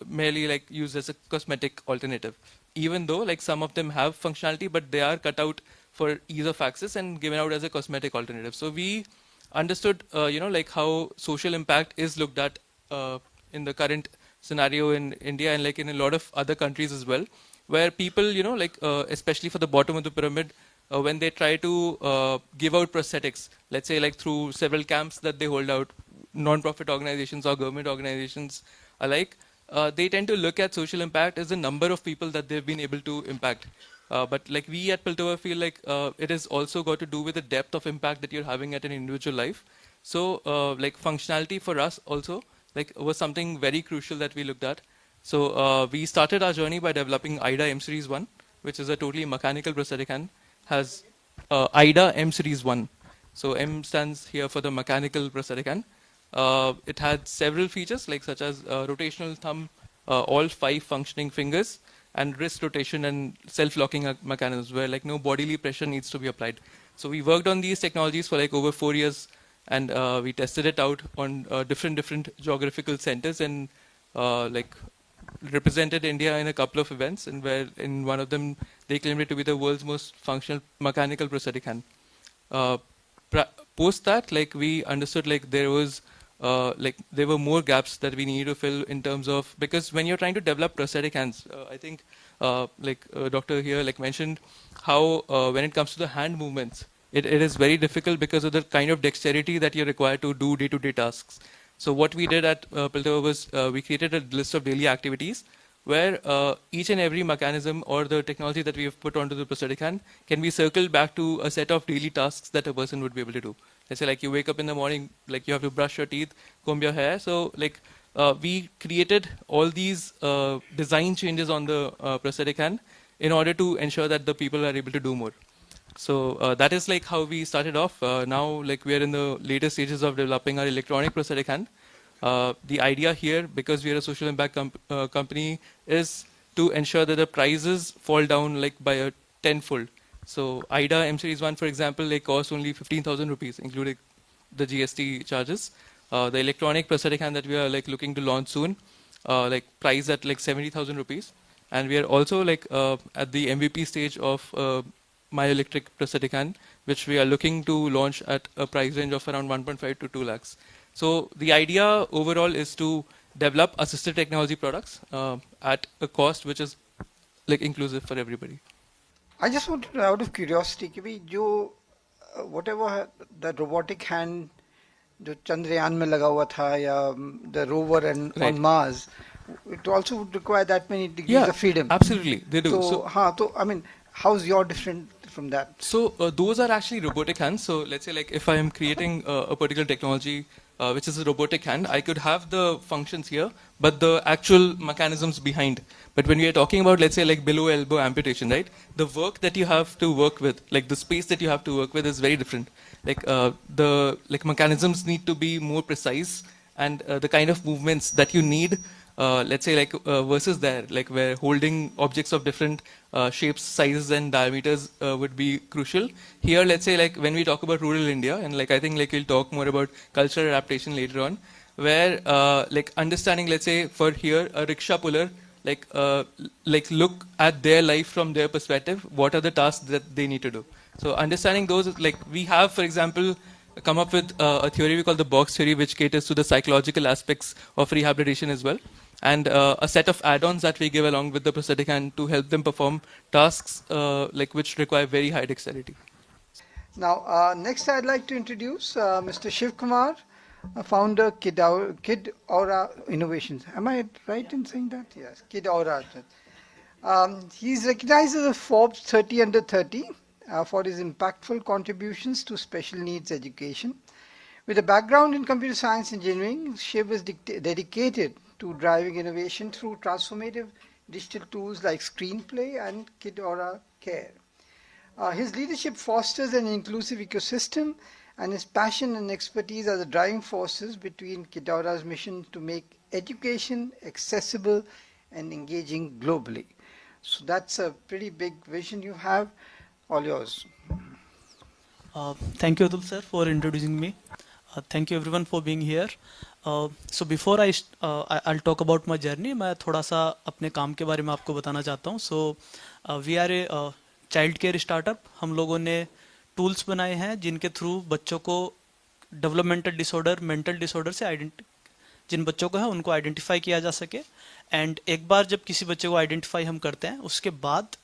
merely used as a cosmetic alternative. Even though some of them have functionality, but they are cut out for ease of access and given out as a cosmetic alternative. So we understood, how social impact is looked at in the current scenario in India and in a lot of other countries as well, where people, especially for the bottom of the pyramid, when they try to give out prosthetics, let's say through several camps that they hold out, non-profit organizations or government organizations alike, they tend to look at social impact as the number of people that they've been able to impact. But we at Piltover feel it has also got to do with the depth of impact that you're having at an individual life. So functionality for us also was something very crucial that we looked at. So we started our journey by developing IDA M Series 1, which is a totally mechanical prosthetic hand, has IDA M Series 1. So M stands here for the mechanical prosthetic hand. It had several features such as rotational thumb, all 5 functioning fingers, and wrist rotation and self-locking mechanisms where no bodily pressure needs to be applied. So we worked on these technologies for over 4 years, and we tested it out on different geographical centers, and represented India in a couple of events, and where in one of them they claimed it to be the world's most functional mechanical prosthetic hand. Post that, we understood there was there were more gaps that we needed to fill in terms of, because when you're trying to develop prosthetic hands, I think doctor here mentioned how when it comes to the hand movements, it is very difficult because of the kind of dexterity that you're required to do day-to-day tasks. So what we did at Piltover was we created a list of daily activities where each and every mechanism or the technology that we have put onto the prosthetic hand can be circled back to a set of daily tasks that a person would be able to do. Let's say like you wake up in the morning, like you have to brush your teeth, comb your hair. So like we created all these design changes on the prosthetic hand in order to ensure that the people are able to do more. So that is like how we started off. Now like we are in the later stages of developing our electronic prosthetic hand. The idea here, because we are a social impact company, is to ensure that the prices fall down like by a tenfold. So IDA M Series 1, for example, like costs only 15,000 rupees, including the GST charges. The electronic prosthetic hand that we are like looking to launch soon, like price at like 70,000 rupees. And we are also like at the MVP stage of my electric prosthetic hand, which we are looking to launch at a price range of around 1.5 to 2 lakhs. So the idea overall is to develop assistive technology products at a cost which is like inclusive for everybody. I just wanted to, out of curiosity, कि भाई जो whatever the robotic hand जो चंद्रयान में लगा हुआ था या the rover and Right. on Mars, it also would require that many degrees of freedom. absolutely, they do. So, हाँ तो I mean, how's your different from that? So those are actually robotic hands. So let's say like if I am creating a particular technology which is a robotic hand, I could have the functions here, but the actual mechanisms behind. But when we are talking about, let's say like below elbow amputation, right? The work that you have to work with, like the space that you have to work with, is very different. Like the like mechanisms need to be more precise, and the kind of movements that you need. Let's say like versus there, like where holding objects of different shapes, sizes and diameters would be crucial. Here, let's say like when we talk about rural India, and like I think like we'll talk more about cultural adaptation later on, where like understanding, let's say for here, a rickshaw puller, like look at their life from their perspective, what are the tasks that they need to do. So understanding those, like we have, for example, come up with a theory we call the box theory, which caters to the psychological aspects of rehabilitation as well, and a set of add-ons that we give along with the prosthetic hand to help them perform tasks like which require very high dexterity. Now, next I'd like to introduce Mr. Shiv Kumar, founder Kid Aura Innovations. Am I right in saying that? Yes, Kid Aura. He's recognized as a Forbes 30 under 30 for his impactful contributions to special needs education. With a background in computer science engineering, Shiv is dedicated to driving innovation through transformative digital tools like Screenplay and Kid Aura Care. His leadership fosters an inclusive ecosystem, and his passion and expertise are the driving forces between Kid Aura's mission to make education accessible and engaging globally. So that's a pretty big vision you have. All yours. Thank you, Atul sir, for introducing me. Thank you everyone for being here. So before I'll talk about my journey, मैं थोड़ा सा अपने काम के बारे में आपको बताना चाहता हूँ. So we are a child care startup. हम लोगों ने टूल्स बनाए हैं जिनके थ्रू बच्चों को डेवलपमेंटल डिसऑर्डर, मेंटल डिसऑर्डर से जिन बच्चों को है उनको आइडेंटिफाई किया जा सके. एंड एक बार जब किसी बच्चे को आइडेंटिफाई हम करते हैं, उसके बाद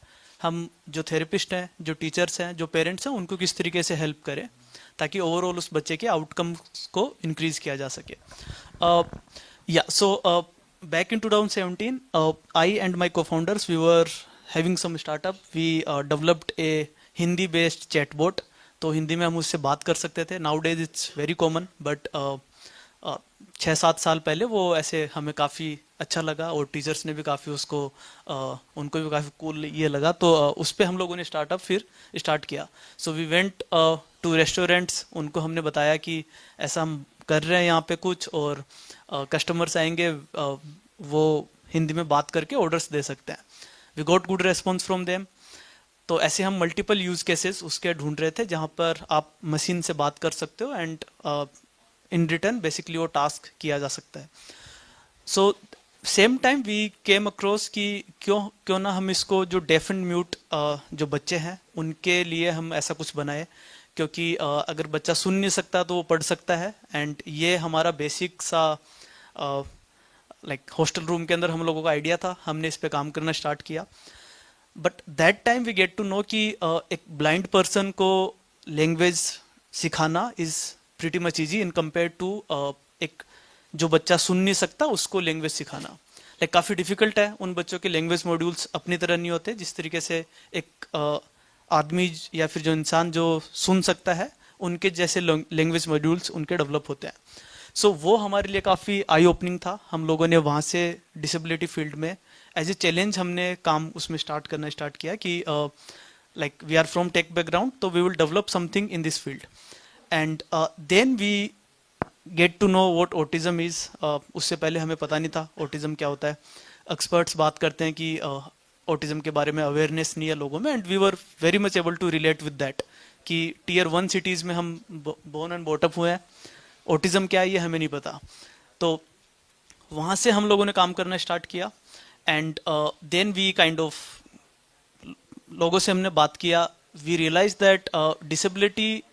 हम जो थेरेपिस्ट हैं, जो टीचर्स हैं, जो पेरेंट्स हैं, उनको किस तरीके से हेल्प करें ताकि ओवरऑल उस बच्चे के आउटकम्स को इंक्रीज किया जा सके. So back in 2017, I and my co-founders, we were having some startup. We developed a Hindi based chatbot. तो हिंदी में हम उससे बात कर सकते थे. Nowadays it's very common, but 6-7 साल पहले वो ऐसे हमें काफ़ी अच्छा लगा और टीचर्स ने भी काफ़ी उसको उनको भी काफ़ी कूल ये लगा. तो उस पर हम लोगों ने स्टार्टअप फिर स्टार्ट किया. So we went to restaurants. उनको हमने बताया कि ऐसा हम कर रहे हैं यहाँ पे कुछ, और कस्टमर्स आएंगे, वो हिंदी में बात करके ऑर्डर्स दे सकते हैं. We got good response from them. तो ऐसे हम मल्टीपल यूज केसेस उसके ढूंढ रहे थे जहाँ पर आप मशीन से बात कर सकते हो एंड इन रिटर्न बेसिकली वो टास्क किया जा सकता है. So same time we came across कि क्यों ना हम इसको जो डेफ एंड म्यूट जो बच्चे हैं उनके लिए हम ऐसा कुछ बनाए, क्योंकि अगर बच्चा सुन नहीं सकता तो वो पढ़ सकता है. एंड ये हमारा बेसिक सा लाइक हॉस्टल रूम के अंदर हम लोगों का आइडिया था. हमने इस पे काम करना स्टार्ट किया. But that time we get to know कि एक ब्लाइंड पर्सन को लैंग्वेज सिखाना is pretty much easy in compare to एक जो बच्चा सुन नहीं सकता उसको लैंग्वेज सिखाना. लाइक काफ़ी डिफिकल्ट है, उन बच्चों के लैंग्वेज मॉड्यूल्स अपनी तरह नहीं होते जिस तरीके से एक आदमी या फिर जो इंसान जो सुन सकता है उनके जैसे लैंग्वेज मॉड्यूल्स उनके डेवलप होते हैं. सो वो हमारे लिए काफ़ी आई ओपनिंग था. हम लोगों ने वहाँ से डिसेबिलिटी फील्ड में एज ए चैलेंज हमने काम उसमें स्टार्ट किया कि like we are from tech background, तो we will develop something in this field and then we get to know what autism is. उससे पहले हमें पता नहीं था ऑटिज्म क्या होता है. एक्सपर्ट्स बात करते हैं कि ऑटिज्म के बारे में अवेयरनेस नहीं है लोगों में, and we were very much able to relate with that कि टीयर 1 सिटीज़ में हम बोर्न एंड बॉटअप हुए हैं, ऑटिज्म क्या है ये हमें नहीं पता. तो वहाँ से हम लोगों ने काम करना स्टार्ट किया and then we kind of लोगों से हमने बात किया. वी रियलाइज दैट डिसेबिलिटी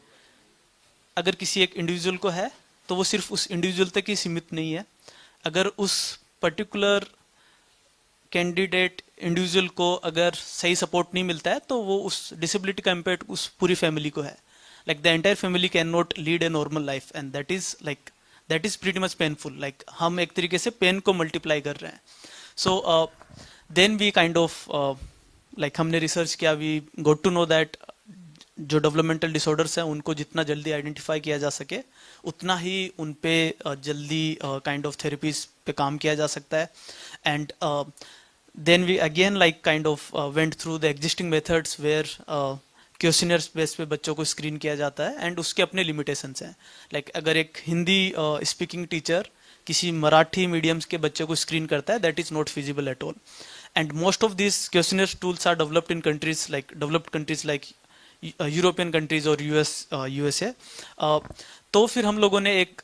अगर किसी एक इंडिविजुअल को है तो वो सिर्फ उस इंडिविजुअल तक ही सीमित नहीं है. अगर उस पर्टिकुलर कैंडिडेट इंडिविजुअल को अगर सही सपोर्ट नहीं मिलता है तो वो उस डिसेबिलिटी का इम्पैक्ट उस पूरी फैमिली को है. Like the entire family can not lead a normal life and that is pretty much painful. Like हम एक तरीके से पेन को मल्टीप्लाई कर रहे हैं. So then we kind of like हमने रिसर्च किया. We got to know that जो डेवलपमेंटल डिसऑर्डर्स हैं उनको जितना जल्दी आइडेंटिफाई किया जा सके उतना ही उन पे जल्दी काइंड ऑफ थेरेपीज पे काम किया जा सकता है. And then we again like kind of went through the existing methods where questionnaires base पे बच्चों को स्क्रीन किया जाता है एंड उसके अपने लिमिटेशंस हैं. लाइक अगर एक हिंदी स्पीकिंग टीचर किसी मराठी मीडियम्स के बच्चों को स्क्रीन करता है, that is not feasible at all. And most of this questionnaires tools are developed in countries like developed countries like European countries और यूएसए. तो फिर हम लोगों ने एक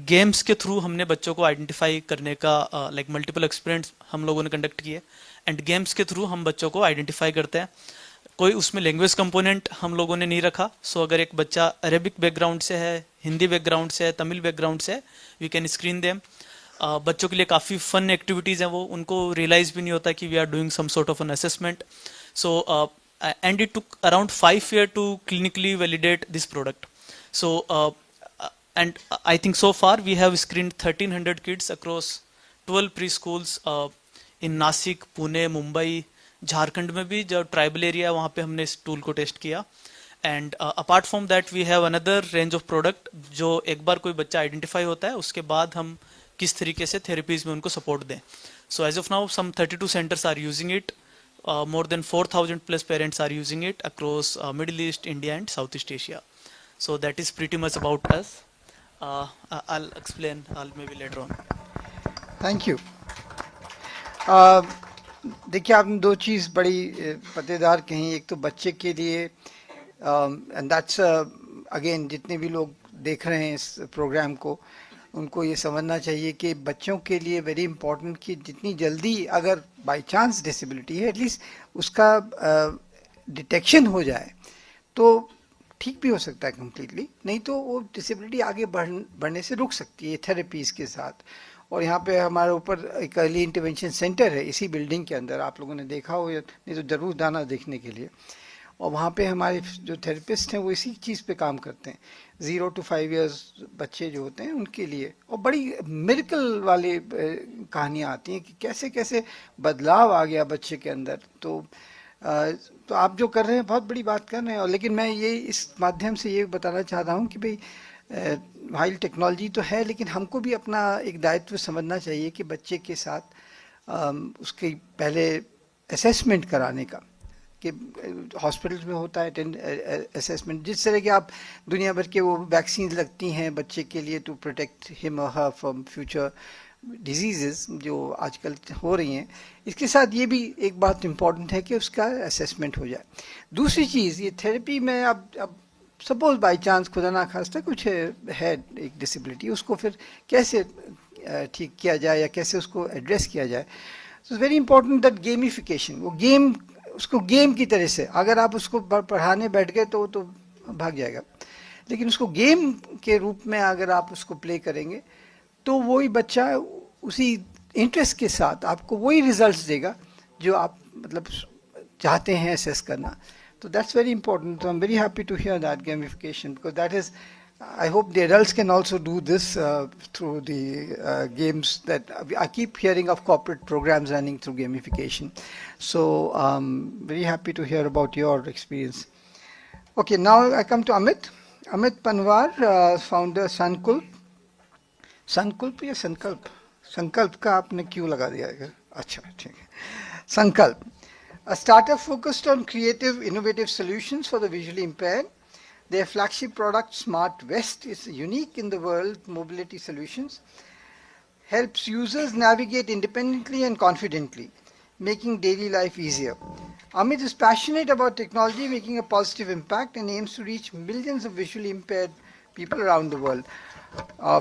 गेम्स के थ्रू हमने बच्चों को आइडेंटिफाई करने का लाइक मल्टीपल एक्सपेरिमेंट्स हम लोगों ने कंडक्ट किए एंड गेम्स के थ्रू हम बच्चों को आइडेंटिफाई करते हैं. कोई उसमें लैंग्वेज कंपोनेंट हम लोगों ने नहीं रखा. सो अगर एक बच्चा अरेबिक बैकग्राउंड से है, हिंदी बैकग्राउंड से है, तमिल बैकग्राउंड से है, वी कैन स्क्रीन देम. बच्चों के लिए काफ़ी फन एक्टिविटीज़ हैं, वो उनको रियलाइज भी नहीं होता कि we are doing some sort of an assessment. So and it took around 5 years to clinically validate this product. So and I think so far we have screened 1300 kids across 12 preschools in Nasik, Pune, Mumbai, Jharkhand में भी जो tribal area है वहाँ पे हमने इस tool को test किया. And apart from that we have another range of product जो एक बार कोई बच्चा आइडेंटिफाई होता है उसके बाद हम किस तरीके से थेरेपीज में उनको सपोर्ट दें. So as of now some 32 centres are using it. More than 4,000 plus parents are using it across Middle East, India and Southeast Asia. So that is pretty much about us. I'll explain maybe later on. Thank you. देखिए आपने दो चीज़ बड़ी पतेदार कही. एक तो बच्चे के लिए एंड दैट्स अगेन जितने भी लोग देख रहे हैं इस प्रोग्राम को उनको ये समझना चाहिए कि बच्चों के लिए वेरी इंपॉर्टेंट कि जितनी जल्दी अगर बाय चांस डिसेबिलिटी है एटलीस्ट उसका डिटेक्शन हो जाए तो ठीक भी हो सकता है कम्प्लीटली, नहीं तो वो डिसेबिलिटी आगे बढ़ने से रुक सकती है थेरेपीज़ के साथ. और यहाँ पे हमारे ऊपर एक अर्ली इंटरवेंशन सेंटर है इसी बिल्डिंग के अंदर, आप लोगों ने देखा हो या नहीं तो ज़रूर जाना देखने के लिए. और वहाँ पे हमारे जो थेरेपिस्ट हैं वो इसी चीज़ पे काम करते हैं. 0 to 5 years बच्चे जो होते हैं उनके लिए, और बड़ी मिरेकल वाली कहानियाँ आती हैं कि कैसे कैसे बदलाव आ गया बच्चे के अंदर. तो आप जो कर रहे हैं बहुत बड़ी बात कर रहे हैं. और लेकिन मैं ये इस माध्यम से ये बताना चाहता हूँ कि भाई वाइल टेक्नोलॉजी तो है लेकिन हमको भी अपना एक दायित्व समझना चाहिए कि बच्चे के साथ उसकी पहले असेसमेंट कराने का, कि हॉस्पिटल्स में होता है असेसमेंट. जिस तरह के आप दुनिया भर के वो वैक्सीन लगती हैं बच्चे के लिए टू प्रोटेक्ट हिम और हर फ्रॉम फ्यूचर डिजीज़ जो आजकल हो रही हैं, इसके साथ ये भी एक बात इम्पॉर्टेंट है कि उसका असेसमेंट हो जाए. दूसरी चीज़ ये थेरेपी में अब सपोज बाई चांस खुदा ना खास्ता कुछ है एक डिसेबिलिटी, उसको फिर कैसे ठीक किया जाए या कैसे उसको एड्रेस किया जाए. So it's very important that gamification, वो गेम उसको गेम की तरह से, अगर आप उसको पढ़ाने बैठ गए तो भाग जाएगा, लेकिन उसको गेम के रूप में अगर आप उसको प्ले करेंगे तो वही बच्चा उसी इंटरेस्ट के साथ आपको वही रिजल्ट्स देगा जो आप मतलब चाहते हैं असेस करना. तो दैट्स वेरी इंपॉर्टेंट. तो I am very happy to hear that gamification, because that is I hope the adults can also do this through the games that I keep hearing of corporate programs running through gamification. So very happy to hear about your experience. Okay, now I come to Amit. Amit Panwar, founder Sankulp. संकल्प या संकल्प संकल्प का आपने क्यों लगा दिया है अच्छा ठीक है संकल्प a startup focused on creative innovative solutions for the visually impaired. Their flagship product Smart Vest is unique in the world. Mobility solutions helps users navigate independently and confidently, making daily life easier. Amit is passionate about technology making a positive impact and aims to reach millions of visually impaired people around the world.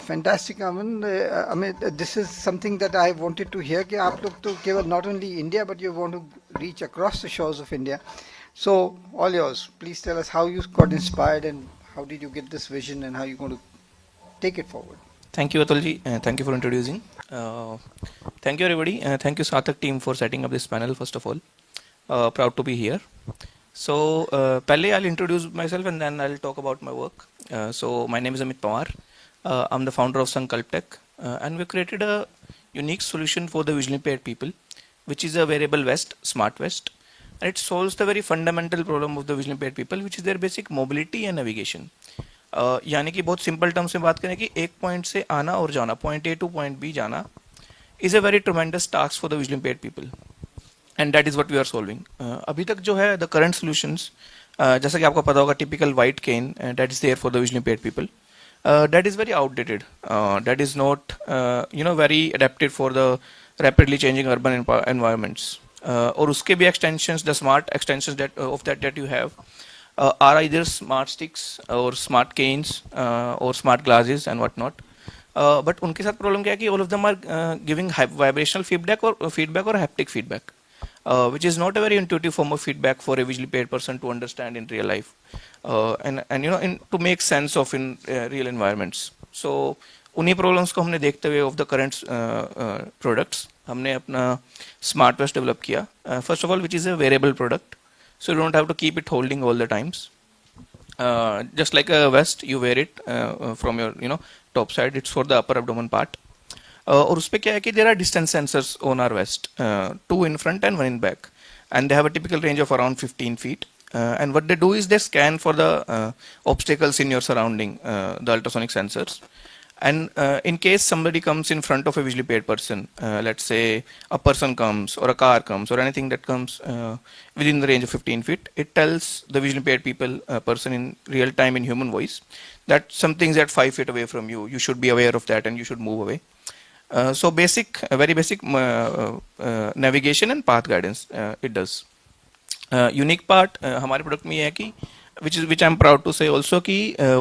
Fantastic, Amit. This is something that I wanted to hear. कि आप लोग तो केवल not only India but you want to reach across the shores of India. So all yours. Please tell us how you got inspired and how did you get this vision and how you're going to take it forward. Thank you, Atulji. Thank you for introducing. Thank you, everybody. Thank you, Sarthak team, for setting up this panel, first of all. Proud to be here. So, pehle I'll introduce myself and then I'll talk about my work. So, my name is Amit Pawar. I'm the founder of Sankalp Tech. And we've created a unique solution for the visually impaired people, which is a wearable vest, Smart Vest. And it solves the very fundamental problem of the visually impaired people, which is their basic mobility and navigation. यानी कि बहुत simple terms में बात करें कि एक point से आना और जाना, point A to point B जाना, is a very tremendous task for the visually impaired people, and that is what we are solving. अभी तक जो है द करंट सॉल्यूशंस, जैसा कि आपको पता होगा, typical white cane that is there for the visually impaired people, that is very outdated, that is not very adapted for the rapidly changing urban environments. और उसके भी extensions, the smart extensions of that you have are either smart sticks or smart canes or smart glasses and whatnot. But उनके साथ problem क्या है कि all of them are giving vibrational feedback or haptic feedback, which is not a very intuitive form of feedback for a visually impaired person to understand in real life, and to make sense of in real environments. So उन्हीं problems को हमने देखते हुए of the current products हमने अपना smart waste develop किया. First of all, which is a wearable product. So you don't have to keep it holding all the times. Just like a vest, you wear it from your top side. It's for the upper abdomen part. और उसपे क्या है कि there are distance sensors on our vest, 2 in front and 1 in back, and they have a typical range of around 15 feet. And what they do is they scan for the obstacles in your surrounding, the ultrasonic sensors. And in case somebody comes in front of a visually impaired person, let's say a person comes or a car comes or anything that comes within the range of 15 feet, it tells the visually impaired person in real time in human voice that something's at 5 feet away from you. You should be aware of that and you should move away. So very basic navigation and path guidance it does. Unique part हमारे product में ये है कि which I'm proud to say also कि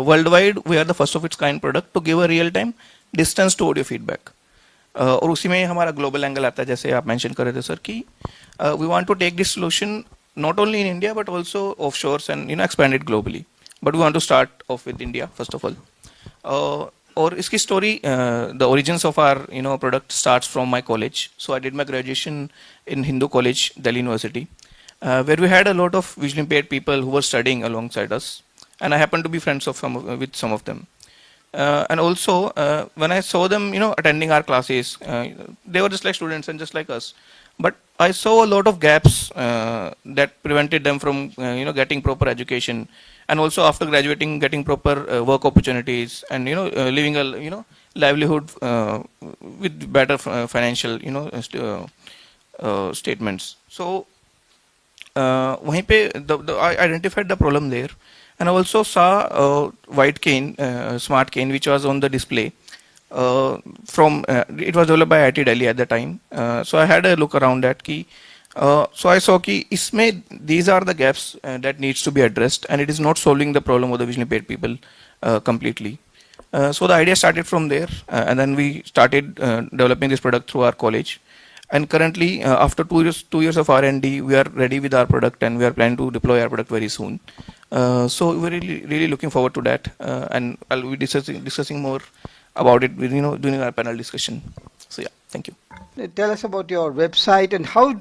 worldwide we are the first of its kind product to give a real time distance to audio feedback. और उसी में हमारा global angle आता है, जैसे आप mention कर रहे थे सर, कि we want to take this solution not only in India but also offshores and expand it globally. But we want to start off with India first of all. और इसकी story, the origins of our product starts from my college. So I did my graduation in Hindu College, Delhi University, where we had a lot of visually impaired people who were studying alongside us, and I happened to be friends with some of them. And also, when I saw them, attending our classes, they were just like students and just like us. But I saw a lot of gaps that prevented them from, getting proper education, and also after graduating, getting proper work opportunities, and living a livelihood with better financial, statements. So वहीं पे I identified the problem there, and I also saw a white cane, smart cane, which was on the display. It was developed by IIT Delhi at the time. So I had a look around that key. So I saw कि इसमें these are the gaps that needs to be addressed, and it is not solving the problem of the visually impaired people completely. So the idea started from there, and then we started developing this product through our college. And currently, after 2 years of R&D, we are ready with our product, and we are planning to deploy our product very soon. So we're really looking forward to that, and I'll be discussing more about it during our panel discussion. So yeah, thank you. Tell us about your website and how,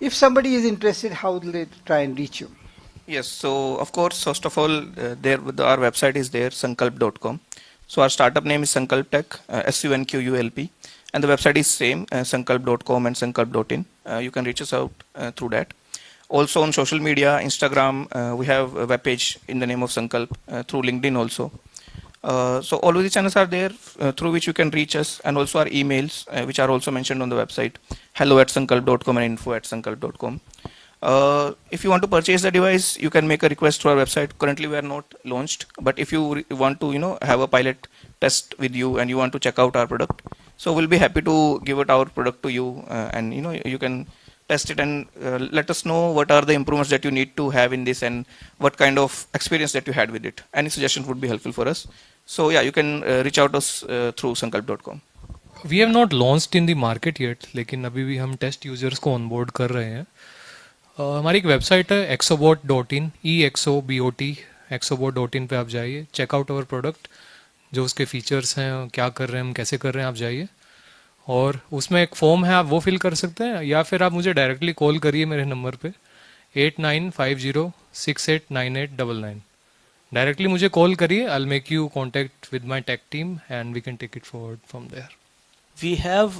if somebody is interested, how will they try and reach you? Yes, so of course, first of all, our website is there, sankalp.com. So our startup name is Sankalp Tech, SUNQULP, and the website is same, sankalp.com and sankalp.in. You can reach us out through that. Also on social media, Instagram, we have a web page in the name of Sankalp, through LinkedIn also. So all of these channels are there through which you can reach us, and also our emails, which are also mentioned on the website, hello@sankalp.com and info@sankalp.com. If you want to purchase the device, you can make a request to our website. Currently, we are not launched, but if you want to, have a pilot test with you and you want to check out our product, so we'll be happy to give it our product to you, and you can test it and let us know what are the improvements that you need to have in this and what kind of experience that you had with it. Any suggestion would be helpful for us. So yeah, you can reach out to us through sankalp.com. We have not launched in the market yet, लेकिन अभी भी हम test users को onboard कर रहे हैं. हमारी एक वेबसाइट है exobot.in, EXOBOT, exobot.in पे आप जाइए, चेकआउट अवर प्रोडक्ट, जो उसके फीचर्स हैं, क्या कर रहे हैं हम, कैसे कर रहे हैं, आप जाइए. और उसमें एक फॉर्म है, आप वो फिल कर सकते हैं, या फिर आप मुझे डायरेक्टली कॉल करिए मेरे नंबर पे 8950689899. डायरेक्टली मुझे कॉल करिए, I will make you contact with my tech team and we can take it forward from there. We have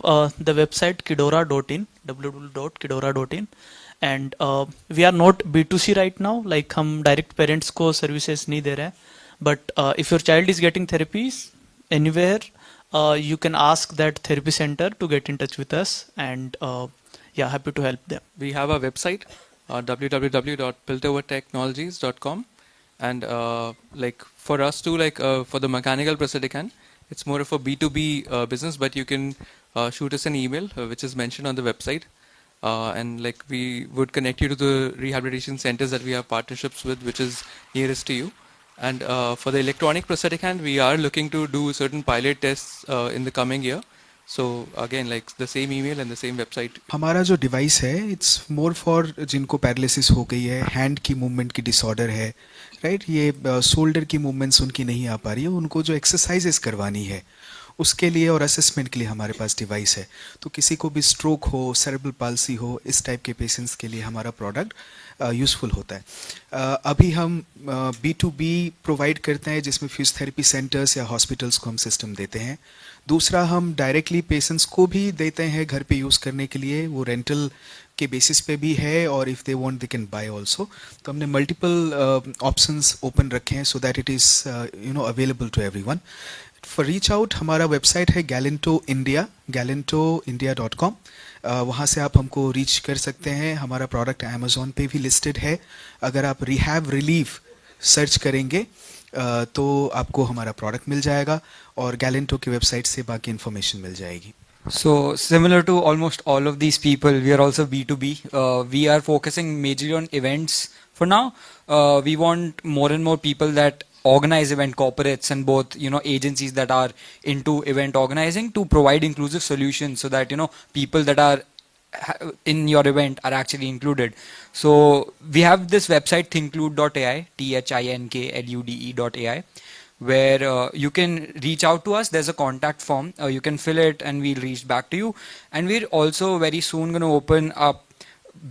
the website kidora.in, www.kidora.in, and we are not B2C right now, like हम direct parents को services नहीं दे रहे हैं, but if your child is getting therapies anywhere, you can ask that therapy center to get in touch with us, and yeah, happy to help them. We have a website, www.piltovertechnologies.com, and like for us too, like for the mechanical prosthetic hand, it's more of a B2B business, but you can shoot us an email, which is mentioned on the website, and like we would connect you to the rehabilitation centers that we have partnerships with, which is nearest to you. And for the electronic prosthetic hand, we are looking to do certain pilot tests in the coming year. So again, like the same email and the same website. हमारा जो device है it's more for जिनको paralysis हो गई है, hand की movement की disorder है, राइट, ये शोल्डर की मूवमेंट्स उनकी नहीं आ पा रही है, उनको जो एक्सरसाइजेस करवानी है उसके लिए और असेसमेंट के लिए हमारे पास डिवाइस है. तो किसी को भी स्ट्रोक हो, सेरेब्रल पाल्सी हो, इस टाइप के पेशेंट्स के लिए हमारा प्रोडक्ट यूज़फुल होता है. अभी हम B2B प्रोवाइड करते हैं, जिसमें फिजियोथेरेपी सेंटर्स या हॉस्पिटल्स को हम सिस्टम देते हैं. दूसरा, हम डायरेक्टली पेशेंट्स को भी देते हैं घर पे यूज़ करने के लिए, वो रेंटल के बेसिस पे भी है, और if they want they can buy also. तो हमने मल्टीपल ऑप्शंस ओपन रखे हैं so that it is available to everyone. For reach out, हमारा वेबसाइट है galantoindia.com. वहाँ से आप हमको रीच कर सकते हैं. हमारा प्रोडक्ट अमेज़ॉन पे भी लिस्टेड है. अगर आप रिहैब रिलीफ सर्च करेंगे तो आपको हमारा प्रोडक्ट मिल जाएगा, और गैलेंटो की वेबसाइट से बाकी इन्फॉर्मेशन मिल जाएगी. So similar to almost all of these people, we are also B2B. We are focusing majorly on events for now. We want more and more people that organize event corporates and both agencies that are into event organizing to provide inclusive solutions so that people that are in your event are actually included. So we have this website thinklude.ai, thinklude.ai, where you can reach out to us. There's a contact form, you can fill it and we'll reach back to you. And we're also very soon going to open up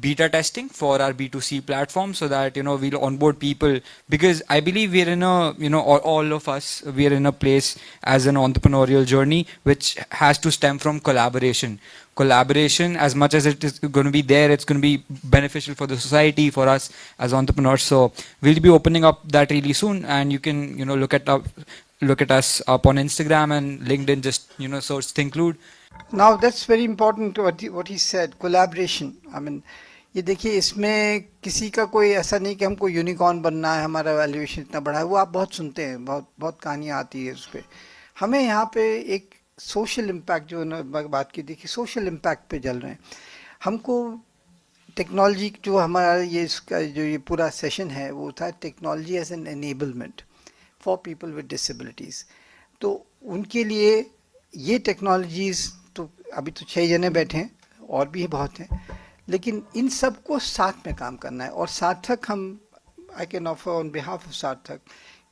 beta testing for our B2C platform so that we'll onboard people, because I believe we're in a all of us, we're in a place as an entrepreneurial journey which has to stem from collaboration. As much as it is going to be there, it's going to be beneficial for the society, for us as entrepreneurs. So we'll be opening up that really soon, and you can look at us up on Instagram and LinkedIn. Just search Thinklude. Now that's very important what he said, collaboration. I mean, ये देखिए, इसमें किसी का कोई ऐसा नहीं कि हमको यूनिकॉर्न बनना है, हमारा वैल्यूएशन इतना बड़ा है. वो आप बहुत सुनते हैं, बहुत कहानियाँ आती है उस पर. हमें यहाँ पे एक सोशल इम्पैक्ट, जो बात की, देखिए सोशल इम्पैक्ट पे चल रहे हैं. हमको टेक्नोलॉजी, जो हमारा ये इसका जो ये पूरा सेशन है वो था technology as an enablement for people with disabilities. तो उनके लिए ये टेक्नोलॉजीज़, तो अभी तो 6 जने बैठे हैं, और भी बहुत हैं, लेकिन इन सब को साथ में काम करना है. और सार्थक, हम I can offer on behalf of Sarthak,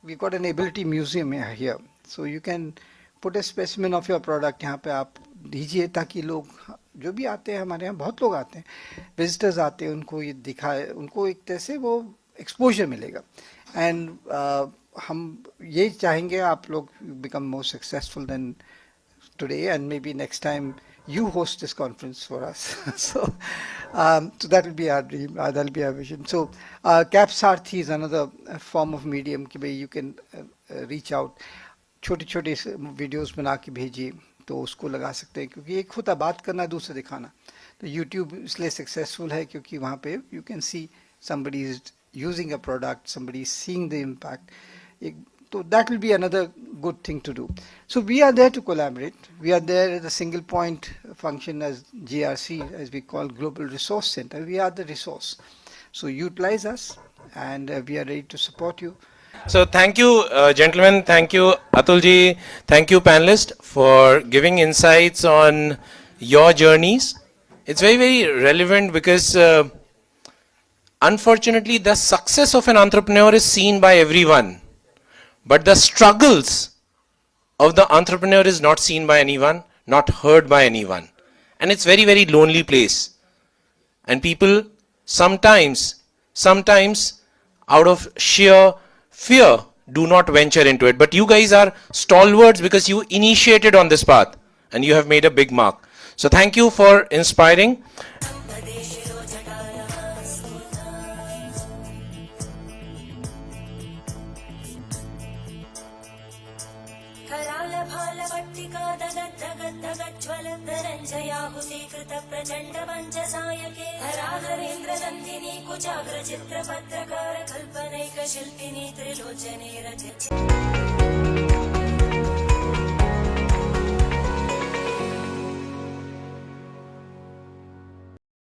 we got an ability museum here, so you can put a specimen of your product यहाँ पे आप दीजिए, ताकि लोग जो भी आते हैं, हमारे यहाँ बहुत लोग आते हैं, विजिटर्स आते हैं, उनको ये दिखाए, उनको एक तरह से वो एक्सपोजर मिलेगा. एंड हम ये चाहेंगे आप लोग become more successful than today, and maybe next time you host this conference for us. So that will be our dream, that will be our vision. So Cap Sarthi is another form of medium कि भाई you can reach out, छोटे छोटे videos बना के भेजिए तो उसको लगा सकते हैं, क्योंकि एक होता बात करना, दूसरा दिखाना. तो YouTube इसलिए सक्सेसफुल है क्योंकि वहाँ पे you can see somebody is using a product, somebody is seeing the impact. So that will be another good thing to do. So we are there to collaborate. We are there as a single point function as GRC, as we call Global Resource Center. We are the resource. So utilize us, and we are ready to support you. So thank you, gentlemen. Thank you, Atulji. Thank you, panelists, for giving insights on your journeys. It's very, very relevant because unfortunately the success of an entrepreneur is seen by everyone. But the struggles of the entrepreneur is not seen by anyone, not heard by anyone. And it's very, very lonely place. And people sometimes out of sheer fear do not venture into it. But you guys are stalwarts because you initiated on this path and you have made a big mark. So thank you for inspiring. प्रचंड पंचसायके हराधरेन्द्र नंदिनी कुचाग्र चित्र पत्रकार कल्पनैक शिल्पिनी त्रिलोचने रचित